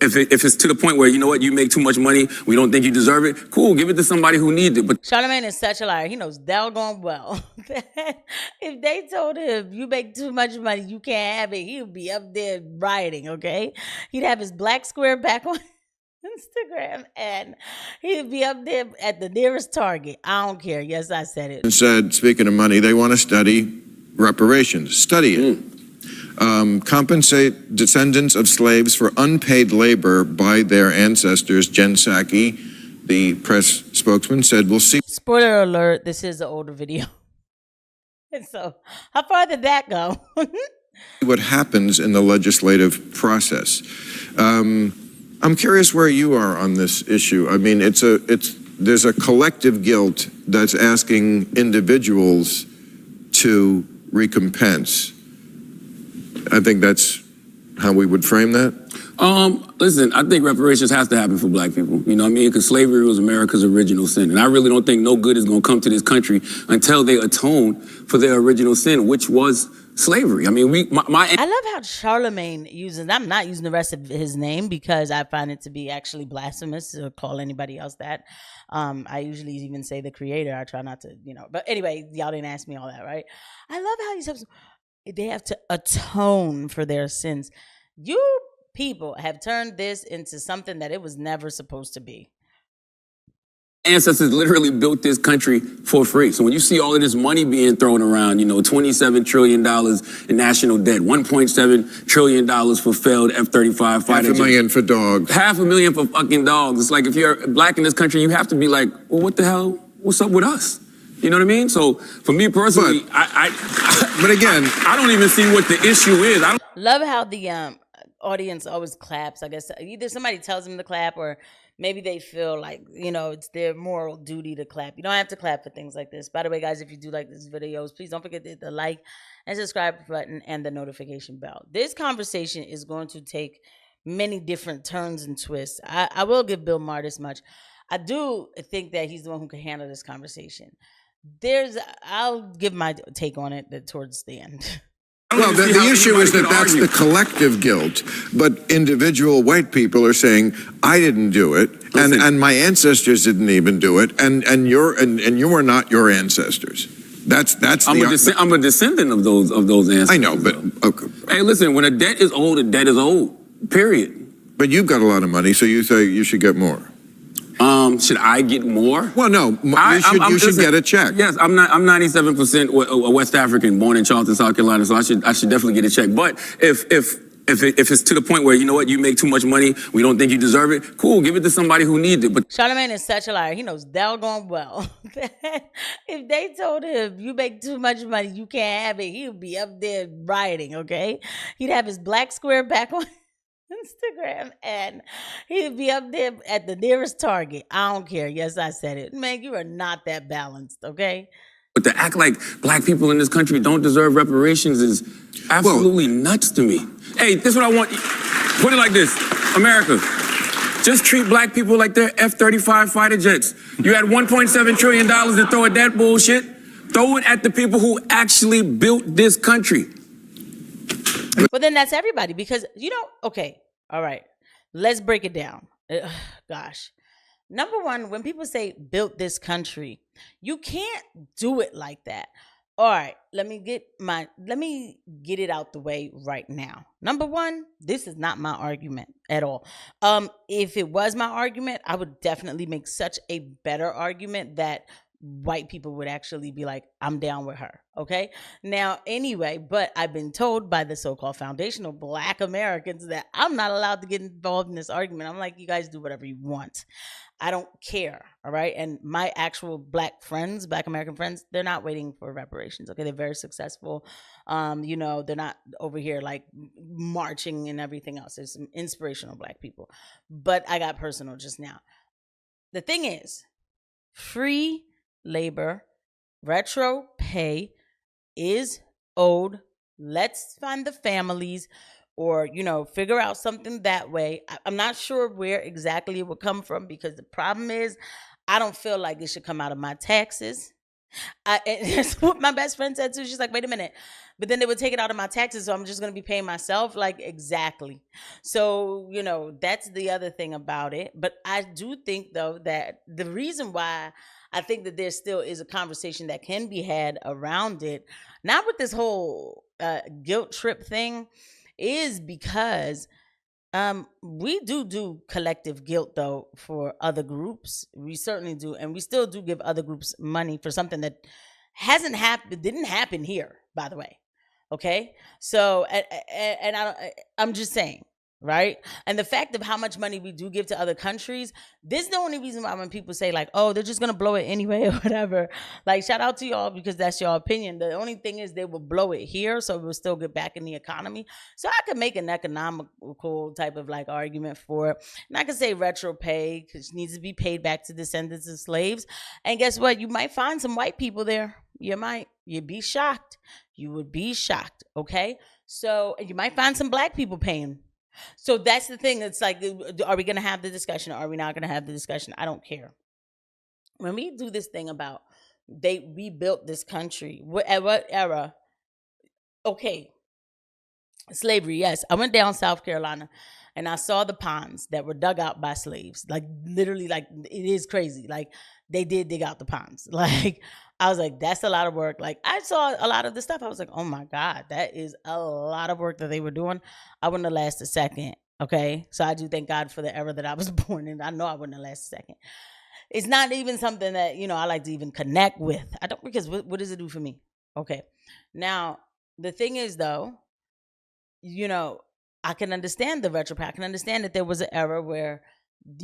if it's to the point where, you know what, you make too much money, we don't think you deserve it, cool, give it to somebody who needs it. But Charlamagne is such a liar. He knows doggone well that if they told him you make too much money, you can't have it, he would be up there rioting, okay? He'd have his black square back on Instagram and he'd be up there at the nearest Target. I don't care. Yes, I said it. And said, speaking of money, they want to study reparations. Study it. Compensate descendants of slaves for unpaid labor by their ancestors. Jen Psaki, the press spokesman, said, we'll see. Spoiler alert, this is an older video. And so, how far did that go? What happens in the legislative process. I'm curious where you are on this issue. I mean, there's a collective guilt that's asking individuals to recompense. I think that's how we would frame that. Listen, I think reparations has to happen for black people. You know what I mean? Because slavery was America's original sin. And I really don't think no good is going to come to this country until they atone for their original sin, which was slavery. I mean, I love how Charlamagne uses, I'm not using the rest of his name because I find it to be actually blasphemous to call anybody else that. I usually even say the creator. I try not to, but anyway, y'all didn't ask me all that, right? I love how they have to atone for their sins. You people have turned this into something that it was never supposed to be. Ancestors literally built this country for free. So when you see all of this money being thrown around, $27 trillion in national debt, $1.7 trillion for failed F-35 fighter jets. $500,000 for dogs. $500,000 for fucking dogs. It's like if you're black in this country, you have to be like, well, what the hell? What's up with us? You know what I mean? So for me personally, but again, I don't even see what the issue is. Love how the audience always claps. I guess either somebody tells them to clap or maybe they feel like, it's their moral duty to clap. You don't have to clap for things like this. By the way, guys, if you do like these videos, please don't forget to hit the like and subscribe button and the notification bell. This conversation is going to take many different turns and twists. I will give Bill Maher this much. I do think that he's the one who can handle this conversation. I'll give my take on it towards the end. Well, the issue is that's the collective guilt, but individual white people are saying, I didn't do it, and my ancestors didn't even do it, and you are not your ancestors. I'm a descendant of those ancestors. I know, but okay. Hey, listen, when a debt is old, a debt is old. Period. But you've got a lot of money, so you say you should get more. Should I get more? Well, no, you should get a check. Yes, I'm 97% West African, born in Charleston, South Carolina, so I should definitely get a check. But if it's to the point where, you know what, you make too much money, we don't think you deserve it, cool, give it to somebody who needs it. But Charlamagne is such a liar. He knows doggone well that if they told him you make too much money, you can't have it, he would be up there rioting, okay? He'd have his black square back on Instagram and he'd be up there at the nearest Target. I don't care. Yes, I said it. Man, you are not that balanced, okay? But to act like black people in this country don't deserve reparations is absolutely nuts to me. Hey, this is what I want. Put it like this. America, just treat black people like they're F-35 fighter jets. You had $1.7 trillion to throw at that bullshit. Throw it at the people who actually built this country. Well, then that's everybody because, okay, all right, let's break it down. Gosh. Number one, when people say built this country, you can't do it like that. All right, let me get it out the way right now. Number one, this is not my argument at all. If it was my argument, I would definitely make such a better argument that white people would actually be like, I'm down with her. Okay. Now, anyway, but I've been told by the so-called foundational black Americans that I'm not allowed to get involved in this argument. I'm like, you guys do whatever you want. I don't care. All right. And my actual black American friends, they're not waiting for reparations. Okay. They're very successful. They're not over here like marching and everything else. There's some inspirational black people, but I got personal just now. The thing is, free labor, retro pay is owed. Let's find the families or, figure out something that way. I'm not sure where exactly it would come from because the problem is I don't feel like it should come out of my taxes. And that's what my best friend said too. She's like, wait a minute. But then they would take it out of my taxes, so I'm just going to be paying myself. Like, exactly. So, that's the other thing about it. But I do think, though, that the reason why I think that there still is a conversation that can be had around it, not with this whole guilt trip thing, is because we do collective guilt though for other groups. We certainly do, and we still do give other groups money for something that hasn't happened, didn't happen here, by the way. Okay, so and I'm just saying, right? And the fact of how much money we do give to other countries, this is the only reason why when people say like, oh, they're just gonna blow it anyway or whatever. Like, shout out to y'all because that's your opinion. The only thing is they will blow it here, so we'll still get back in the economy. So I could make an economical type of like argument for it, and I could say retro pay because it needs to be paid back to descendants of slaves. And guess what? You might find some white people there. You might. You'd be shocked. You would be shocked. Okay. So you might find some black people paying. So that's the thing. It's like, are we going to have the discussion? Or are we not going to have the discussion? I don't care. When we do this thing about they rebuilt this country, at what era? Okay. Slavery, yes. I went down South Carolina and I saw the ponds that were dug out by slaves. Like, literally, like, it is crazy. Like, they did dig out the ponds. Like, I was like, that's a lot of work. Like, I saw a lot of the stuff. I was like, oh my God, that is a lot of work that they were doing. I wouldn't have lasted a second. Okay. So I do thank God for the era that I was born in. I know I wouldn't have lasted a second. It's not even something that, I like to even connect with. I don't, because what does it do for me? Okay. Now, the thing is, though, I can understand the retro. I can understand that there was an era where,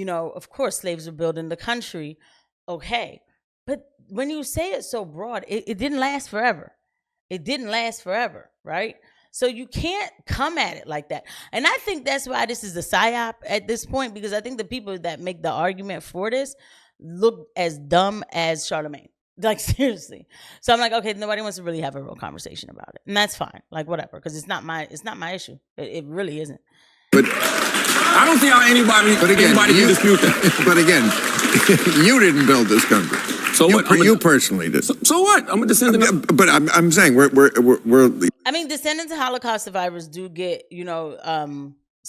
of course, slaves were building the country. Okay. But when you say it so broad, it didn't last forever. It didn't last forever, right? So you can't come at it like that. And I think that's why this is a psyop at this point, because I think the people that make the argument for this look as dumb as Charlemagne. Like, seriously. So I'm like, okay, nobody wants to really have a real conversation about it. And that's fine. Like, whatever, because it's not my issue. It really isn't. But I don't see how anybody can dispute that. But again, you didn't build this country. So what? You personally did. So what? I'm a descendant of... But I'm saying we're. I mean, descendants of Holocaust survivors do get,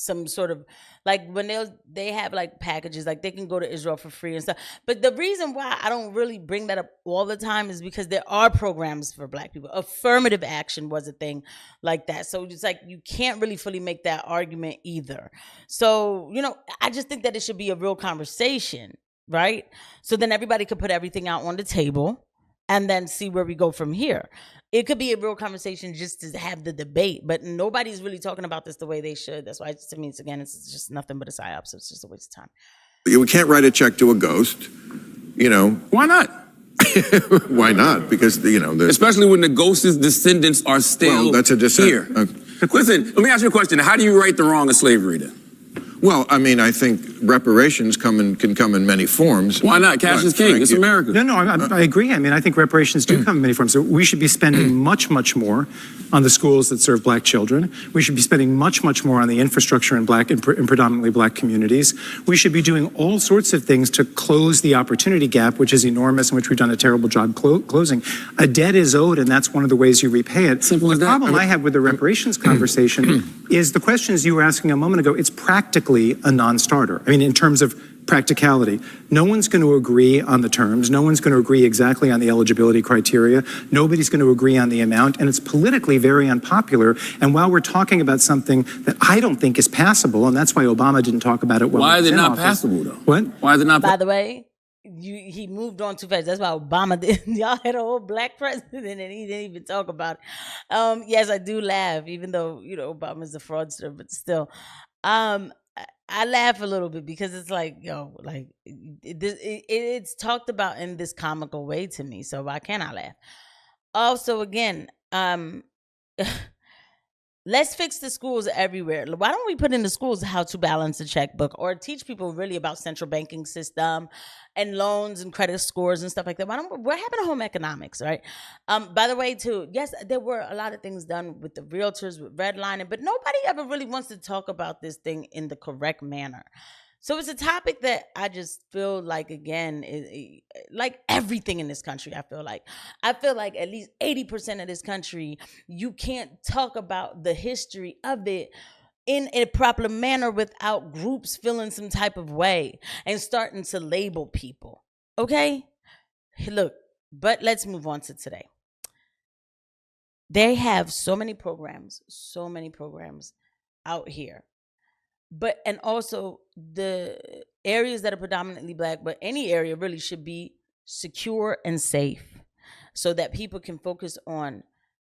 some sort of, like, when they have like packages, like they can go to Israel for free and stuff. But the reason why I don't really bring that up all the time is because there are programs for Black people. Affirmative action was a thing like that. So it's like you can't really fully make that argument either. So, I just think that it should be a real conversation, right? So then everybody could put everything out on the table and then see where we go from here. It could be a real conversation just to have the debate, but nobody's really talking about this the way they should. That's why, to me, it's just nothing but a psyop, so it's just a waste of time. We can't write a check to a ghost, Why not? Why not? Because, especially when the ghost's descendants are still that's a here. Listen, let me ask you a question. How do you right the wrong of slavery then? Well, I mean, I think reparations can come in many forms. Why not? Cash is king. It's America. No, I agree. I mean, I think reparations do come in many forms. So we should be spending much, much more on the schools that serve Black children. We should be spending much, much more on the infrastructure in predominantly Black communities. We should be doing all sorts of things to close the opportunity gap, which is enormous and which we've done a terrible job closing. A debt is owed, and that's one of the ways you repay it. Simple as that. The problem I have with the reparations conversation is the questions you were asking a moment ago. It's practically a non-starter. I mean, in terms of practicality, no one's going to agree on the terms. No one's going to agree exactly on the eligibility criteria. Nobody's going to agree on the amount, and it's politically very unpopular. And while we're talking about something that I don't think is passable, and that's why Obama didn't talk about it. Why is it not passable, though? What? Why is it not? By the way, he moved on too fast. That's why Obama did. Y'all had a whole Black president and he didn't even talk about it. Yes, I do laugh, even though Obama's a fraudster, but still. I laugh a little bit because it's like, it's talked about in this comical way to me. So why can't I laugh? Also, again, let's fix the schools everywhere. Why don't we put in the schools how to balance a checkbook, or teach people really about central banking system and loans and credit scores and stuff like that? We're having a home economics, right? By the way, too, yes, there were a lot of things done with the realtors, with redlining, but nobody ever really wants to talk about this thing in the correct manner. So it's a topic that I just feel like, again, like everything in this country. I feel like at least 80% of this country, you can't talk about the history of it in a proper manner without groups feeling some type of way and starting to label people. Okay, look, but let's move on to today. They have so many programs out here, but and also the areas that are predominantly black, but any area really should be secure and safe so that people can focus on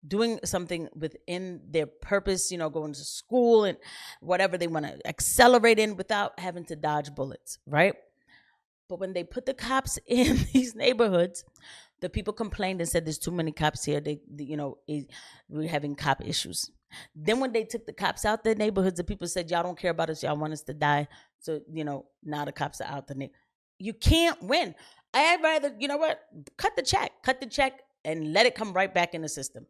doing something within their purpose, going to school and whatever they want to accelerate in without having to dodge bullets, right? But when they put the cops in these neighborhoods, the people complained and said there's too many cops here. We're having cop issues. Then when they took the cops out the neighborhoods, the people said, y'all don't care about us. Y'all want us to die. So, now the cops are out the You can't win. I'd rather, cut the check and let it come right back in the system.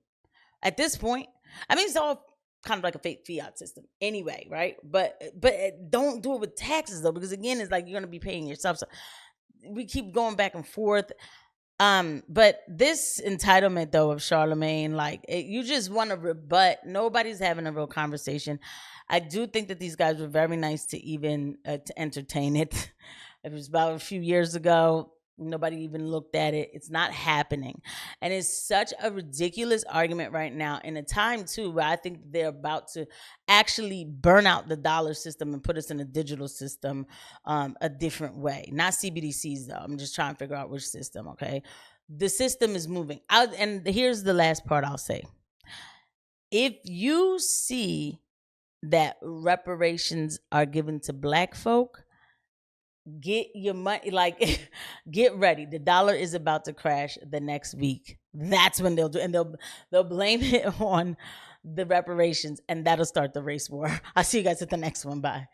At this point, I mean, it's all kind of like a fake fiat system anyway, right? But don't do it with taxes though, because again, it's like you're going to be paying yourself. So we keep going back and forth. But this entitlement though of Charlemagne, you just want to rebut. Nobody's having a real conversation. I do think that these guys were very nice to even to entertain it. It was about a few years ago. Nobody even looked at it. It's not happening. And it's such a ridiculous argument right now in a time too where I think they're about to actually burn out the dollar system and put us in a digital system a different way. Not CBDCs though. I'm just trying to figure out which system, okay? The system is moving out. And here's the last part I'll say. If you see that reparations are given to black folk, get your money, get ready. The dollar is about to crash the next week. That's when they'll do, and they'll blame it on the reparations, and that'll start the race war. I'll see you guys at the next one. Bye.